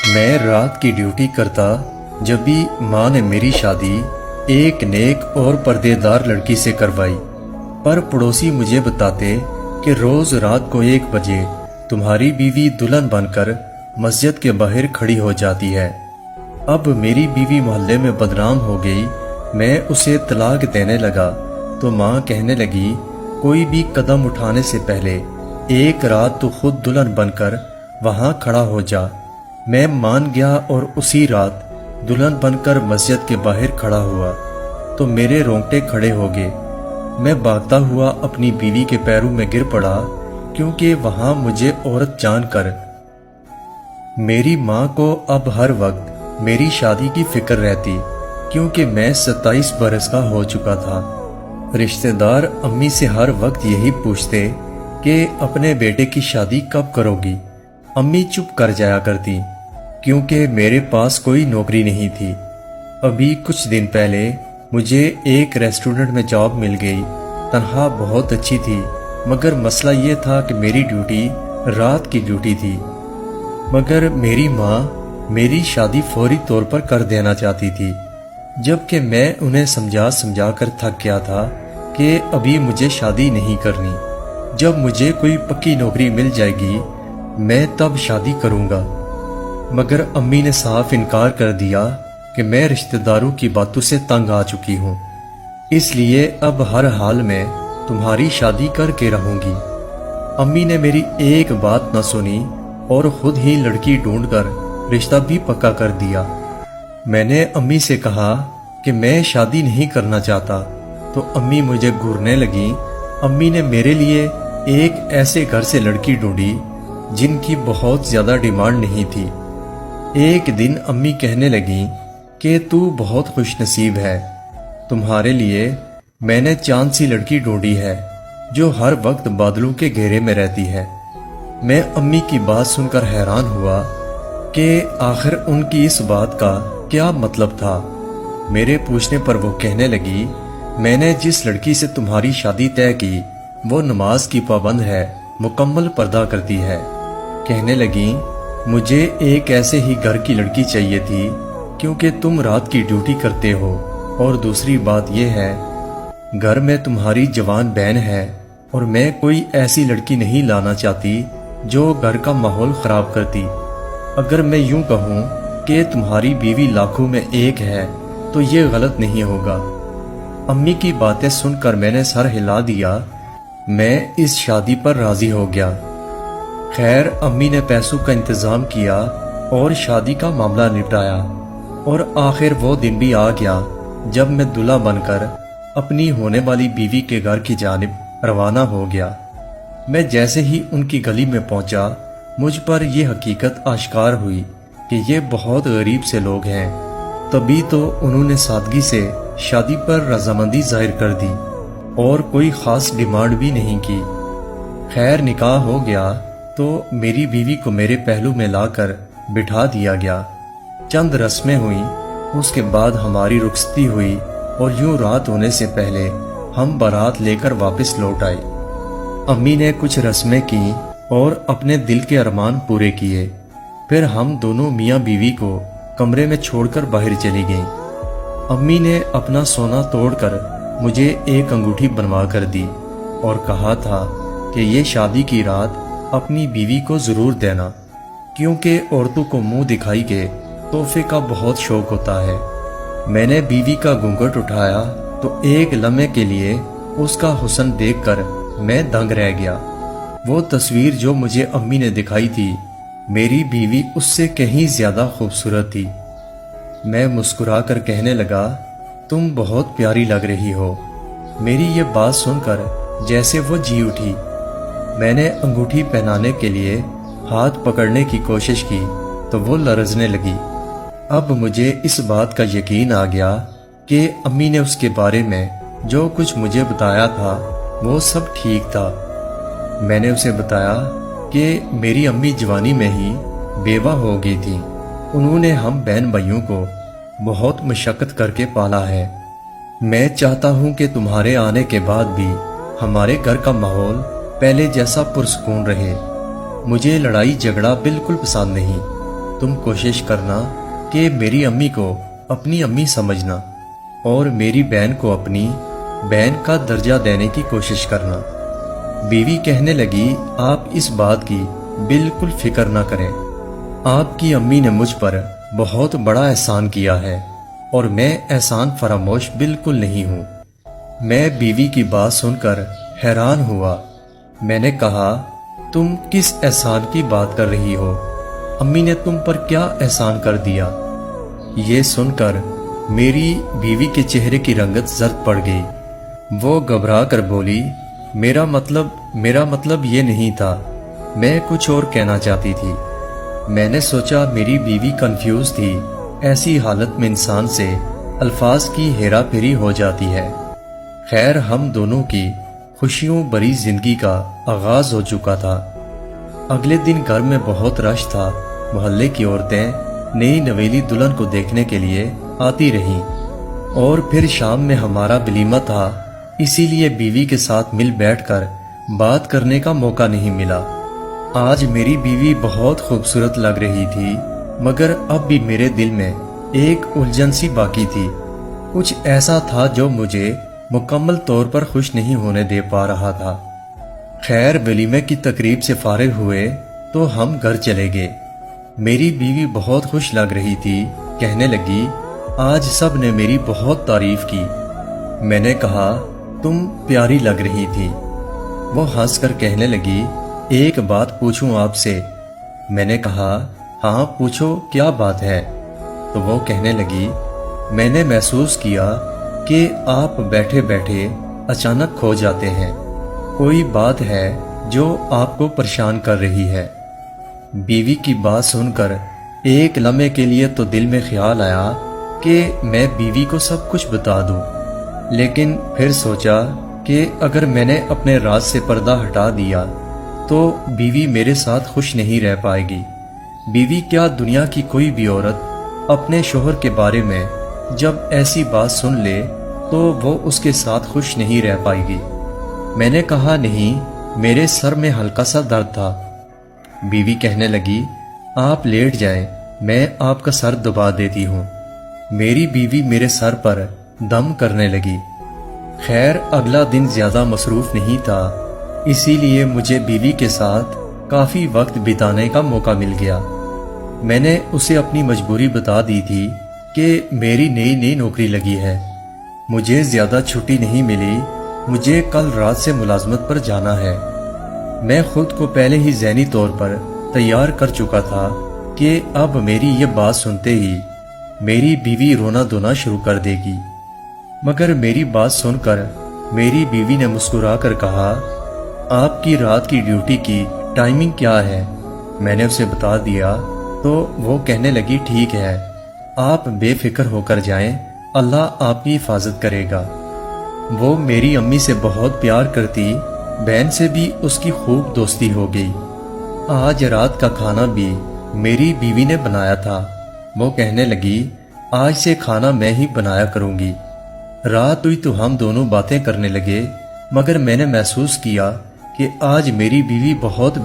میں رات کی ڈیوٹی کرتا جب بھی ماں نے میری شادی ایک نیک اور پردے دار لڑکی سے کروائی، پر پڑوسی مجھے بتاتے کہ روز رات کو 1 بجے تمہاری بیوی دلہن بن کر مسجد کے باہر کھڑی ہو جاتی ہے۔ اب میری بیوی محلے میں بدنام ہو گئی، میں اسے طلاق دینے لگا تو ماں کہنے لگی کوئی بھی قدم اٹھانے سے پہلے 1 رات تو خود دلہن بن کر وہاں کھڑا ہو جا۔ میں مان گیا اور اسی رات دلہن بن کر مسجد کے باہر کھڑا ہوا تو میرے رونگٹے کھڑے ہو گئے۔ میں بھاگتا ہوا اپنی بیوی کے پیروں میں گر پڑا، کیونکہ وہاں مجھے عورت جان کر میری ماں کو اب ہر وقت میری شادی کی فکر رہتی، کیونکہ میں 27 برس کا ہو چکا تھا۔ رشتہ دار امی سے ہر وقت یہی پوچھتے کہ اپنے بیٹے کی شادی کب کرو گی؟ امی چپ کر جایا کرتی، کیونکہ میرے پاس کوئی نوکری نہیں تھی۔ ابھی کچھ دن پہلے مجھے ایک ریسٹورنٹ میں جاب مل گئی، تنخواہ بہت اچھی تھی، مگر مسئلہ یہ تھا کہ میری ڈیوٹی رات کی ڈیوٹی تھی۔ مگر میری ماں میری شادی فوری طور پر کر دینا چاہتی تھی، جبکہ میں انہیں سمجھا کر تھک گیا تھا کہ ابھی مجھے شادی نہیں کرنی، جب مجھے کوئی پکی نوکری مل جائے گی میں تب شادی کروں گا۔ مگر امی نے صاف انکار کر دیا کہ میں رشتہ داروں کی باتوں سے تنگ آ چکی ہوں، اس لیے اب ہر حال میں تمہاری شادی کر کے رہوں گی۔ امی نے میری ایک بات نہ سنی اور خود ہی لڑکی ڈھونڈ کر رشتہ بھی پکا کر دیا۔ میں نے امی سے کہا کہ میں شادی نہیں کرنا چاہتا تو امی مجھے گھورنے لگی۔ امی نے میرے لیے ایک ایسے گھر سے لڑکی ڈھونڈی جن کی بہت زیادہ ڈیمانڈ نہیں تھی۔ ایک دن امی کہنے لگی کہ تو بہت خوش نصیب ہے، تمہارے لیے میں نے چاند سی لڑکی ڈھونڈی ہے جو ہر وقت بادلوں کے گھیرے میں رہتی ہے۔ میں امی کی بات سن کر حیران ہوا کہ آخر ان کی اس بات کا کیا مطلب تھا۔ میرے پوچھنے پر وہ کہنے لگی میں نے جس لڑکی سے تمہاری شادی طے کی وہ نماز کی پابند ہے، مکمل پردہ کرتی ہے۔ کہنے لگی مجھے ایک ایسے ہی گھر کی لڑکی چاہیے تھی، کیونکہ تم رات کی ڈیوٹی کرتے ہو، اور دوسری بات یہ ہے گھر میں تمہاری جوان بہن ہے اور میں کوئی ایسی لڑکی نہیں لانا چاہتی جو گھر کا ماحول خراب کرتی۔ اگر میں یوں کہوں کہ تمہاری بیوی لاکھوں میں ایک ہے تو یہ غلط نہیں ہوگا۔ امی کی باتیں سن کر میں نے سر ہلا دیا۔ میں اس شادی پر راضی ہو گیا۔ خیر امی نے پیسوں کا انتظام کیا اور شادی کا معاملہ نپٹایا، اور آخر وہ دن بھی آ گیا جب میں دلہا بن کر اپنی ہونے والی بیوی کے گھر کی جانب روانہ ہو گیا۔ میں جیسے ہی ان کی گلی میں پہنچا مجھ پر یہ حقیقت آشکار ہوئی کہ یہ بہت غریب سے لوگ ہیں۔ تبھی تو انہوں نے سادگی سے شادی پر رضامندی ظاہر کر دی اور کوئی خاص ڈیمانڈ بھی نہیں کی۔ خیر نکاح ہو گیا تو میری بیوی کو میرے پہلو میں لا کر بٹھا دیا گیا۔ چند رسمیں ہوئیں، اس کے بعد ہماری رخصتی ہوئی اور یوں رات ہونے سے پہلے ہم بارات لے کر واپس لوٹ آئے۔ امی نے کچھ رسمیں کی اور اپنے دل کے ارمان پورے کیے، پھر ہم دونوں میاں بیوی کو کمرے میں چھوڑ کر باہر چلی گئیں۔ امی نے اپنا سونا توڑ کر مجھے ایک انگوٹھی بنوا کر دی اور کہا تھا کہ یہ شادی کی رات اپنی بیوی کو ضرور دینا، کیونکہ عورتوں کو منہ دکھائی کے تحفے کا بہت شوق ہوتا ہے۔ میں نے بیوی کا گھونگھٹ اٹھایا تو ایک لمحے کے لیے اس کا حسن دیکھ کر میں دنگ رہ گیا۔ وہ تصویر جو مجھے امی نے دکھائی تھی، میری بیوی اس سے کہیں زیادہ خوبصورت تھی۔ میں مسکرا کر کہنے لگا تم بہت پیاری لگ رہی ہو۔ میری یہ بات سن کر جیسے وہ جی اٹھی۔ میں نے انگوٹھی پہنانے کے لیے ہاتھ پکڑنے کی کوشش کی تو وہ لرزنے لگی۔ اب مجھے اس بات کا یقین آ گیا کہ امی نے اس کے بارے میں جو کچھ مجھے بتایا تھا وہ سب ٹھیک تھا۔ میں نے اسے بتایا کہ میری امی جوانی میں ہی بیوہ ہو گئی تھی، انہوں نے ہم بہن بھائیوں کو بہت مشقت کر کے پالا ہے۔ میں چاہتا ہوں کہ تمہارے آنے کے بعد بھی ہمارے گھر کا ماحول پہلے جیسا پرسکون رہے۔ مجھے لڑائی جھگڑا بالکل پسند نہیں۔ تم کوشش کرنا کہ میری امی کو اپنی امی سمجھنا اور میری بہن کو اپنی بہن کا درجہ دینے کی کوشش کرنا۔ بیوی کہنے لگی آپ اس بات کی بالکل فکر نہ کریں، آپ کی امی نے مجھ پر بہت بڑا احسان کیا ہے اور میں احسان فراموش بالکل نہیں ہوں۔ میں بیوی کی بات سن کر حیران ہوا۔ میں نے کہا تم کس احسان کی بات کر رہی ہو؟ امی نے تم پر کیا احسان کر دیا؟ یہ سن کر میری بیوی کے چہرے کی رنگت زرد پڑ گئی۔ وہ گھبرا کر بولی میرا مطلب یہ نہیں تھا، میں کچھ اور کہنا چاہتی تھی۔ میں نے سوچا میری بیوی کنفیوز تھی، ایسی حالت میں انسان سے الفاظ کی ہیرا پھیری ہو جاتی ہے۔ خیر ہم دونوں کی خوشیوں بری زندگی کا آغاز ہو چکا تھا۔ اگلے دن گھر میں بہت رش تھا، محلے کی عورتیں نئی نویلی دلہن کو دیکھنے کے لیے آتی رہیں، اور پھر شام میں ہمارا ولیمہ تھا، اسی لیے بیوی کے ساتھ مل بیٹھ کر بات کرنے کا موقع نہیں ملا۔ آج میری بیوی بہت خوبصورت لگ رہی تھی، مگر اب بھی میرے دل میں ایک الجھن سی باقی تھی۔ کچھ ایسا تھا جو مجھے مکمل طور پر خوش نہیں ہونے دے پا رہا تھا۔ خیر ولیمے کی تقریب سے فارغ ہوئے تو ہم گھر چلے گئے۔ میری بیوی بہت خوش لگ رہی تھی، کہنے لگی آج سب نے میری بہت تعریف کی۔ میں نے کہا تم پیاری لگ رہی تھی۔ وہ ہنس کر کہنے لگی ایک بات پوچھوں آپ سے؟ میں نے کہا ہاں پوچھو کیا بات ہے؟ تو وہ کہنے لگی میں نے محسوس کیا کہ آپ بیٹھے بیٹھے اچانک کھو جاتے ہیں، کوئی بات ہے جو آپ کو پریشان کر رہی ہے؟ بیوی کی بات سن کر ایک لمحے کے لیے تو دل میں خیال آیا کہ میں بیوی کو سب کچھ بتا دوں، لیکن پھر سوچا کہ اگر میں نے اپنے راز سے پردہ ہٹا دیا تو بیوی میرے ساتھ خوش نہیں رہ پائے گی۔ بیوی کیا دنیا کی کوئی بھی عورت اپنے شوہر کے بارے میں جب ایسی بات سن لے تو وہ اس کے ساتھ خوش نہیں رہ پائے گی۔ میں نے کہا نہیں، میرے سر میں ہلکا سا درد تھا۔ بیوی کہنے لگی آپ لیٹ جائیں، میں آپ کا سر دبا دیتی ہوں۔ میری بیوی میرے سر پر دم کرنے لگی۔ خیر اگلا دن زیادہ مصروف نہیں تھا، اسی لیے مجھے بیوی کے ساتھ کافی وقت بتانے کا موقع مل گیا۔ میں نے اسے اپنی مجبوری بتا دی تھی کہ میری نئی نوکری لگی ہے، مجھے زیادہ چھٹی نہیں ملی، مجھے کل رات سے ملازمت پر جانا ہے۔ میں خود کو پہلے ہی ذہنی طور پر تیار کر چکا تھا کہ اب میری یہ بات سنتے ہی میری بیوی رونا دھونا شروع کر دے گی، مگر میری بات سن کر میری بیوی نے مسکرا کر کہا آپ کی رات کی ڈیوٹی کی ٹائمنگ کیا ہے؟ میں نے اسے بتا دیا تو وہ کہنے لگی ٹھیک ہے، آپ بے فکر ہو کر جائیں، اللہ آپ کی حفاظت کرے گا۔ وہ میری امی سے بہت پیار کرتی، بہن سے بھی اس کی خوب دوستی ہو گئی۔ آج رات کا کھانا بھی میری بیوی نے بنایا تھا۔ وہ کہنے لگی آج سے کھانا میں ہی بنایا کروں گی۔ رات ہوئی تو ہم دونوں باتیں کرنے لگے، مگر میں نے محسوس کیا کہ آج میری بیوی بہت